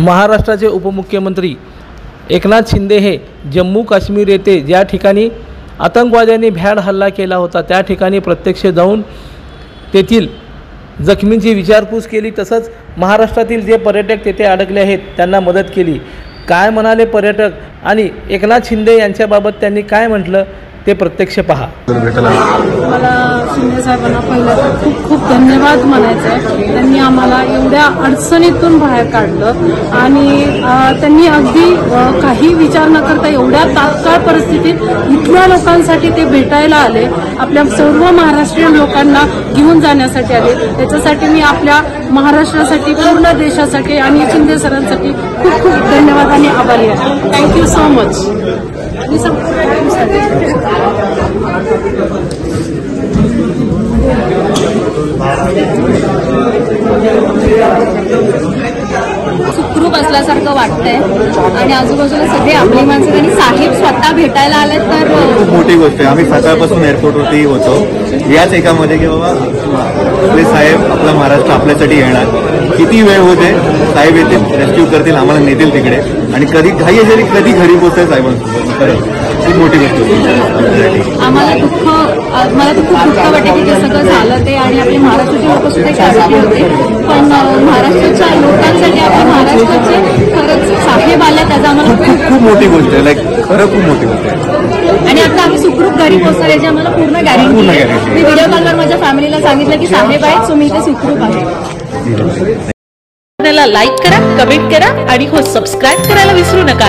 महाराष्ट्राचे उपमुख्यमंत्री एकनाथ शिंदे हे जम्मू काश्मीर येथे ज्या ठिकाणी आतंकवाद्यांनी भ्याड हल्ला केला होता त्या ठिकाणी प्रत्यक्ष जाऊन तेथील जखमींची विचारपूस केली। तसंच महाराष्ट्रातील जे पर्यटक तेथे अडकले आहेत त्यांना मदत केली। काय म्हणाले पर्यटक आणि एकनाथ शिंदे यांच्याबाबत त्यांनी काय म्हटलं ते प्रत्यक्ष पहा। मला शिंदे साहेबांना पहिला तर खूप खूप धन्यवाद म्हणायचं आहे। त्यांनी आम्हाला एवढ्या अडचणीतून बाहेर काढलं आणि त्यांनी अगदी काही विचार न करता एवढ्या तात्काळ परिस्थितीत इथल्या लोकांसाठी ते भेटायला आले, आपल्या सर्व महाराष्ट्रीयन लोकांना घेऊन जाण्यासाठी आले। त्याच्यासाठी मी आपल्या महाराष्ट्रासाठी, पूर्ण देशासाठी आणि शिंदे सरांसाठी खूप खूप धन्यवाद आणि आभारी आहे। Thank you so much. आणि सुखरूप असल्यासारखं वाटतंय आणि आजूबाजूला सगळे आपली माणसं आणि साहेब स्वतः भेटायला आले तर खूप मोठी गोष्ट आहे। आम्ही सकाळपासून एअरपोर्टवरती होतो याच एकामध्ये की बाबा आपले साहेब आपला महाराष्ट्र आपल्यासाठी येणार, किती वेळ होते साहेब येतील, रेस्क्यू करतील, आम्हाला नेतील तिकडे आणि कधी घाई असेल कधी घरी पोहोचेल साहेबांसोबत। खरं खूप मोठी गोष्ट होती। आम्हाला मला तर खूप दुःख वाटतं की ते सगळं झालं ते आणि आपले महाराष्ट्राचे लोक सुद्धा त्यासाठी होते, पण महाराष्ट्राच्या लोकांसाठी आपल्या महाराष्ट्राचे खरंच साहेब आले त्याचा आम्हाला खूप मोठी गोष्ट आहे। खरं खूप मोठी गोष्ट आहे आणि आता आम्ही सुखरूप घरी पोहोचणार याची आम्हाला पूर्ण गॅरंटी आहे। मी व्हिडिओ कॉलवर माझ्या फॅमिलीला सांगितलं की साहेब आहेत सो मी इथे सुखरूप आहे। लाईक करा, कमेंट करा आणि हो सबस्क्राईब करायला विसरू नका।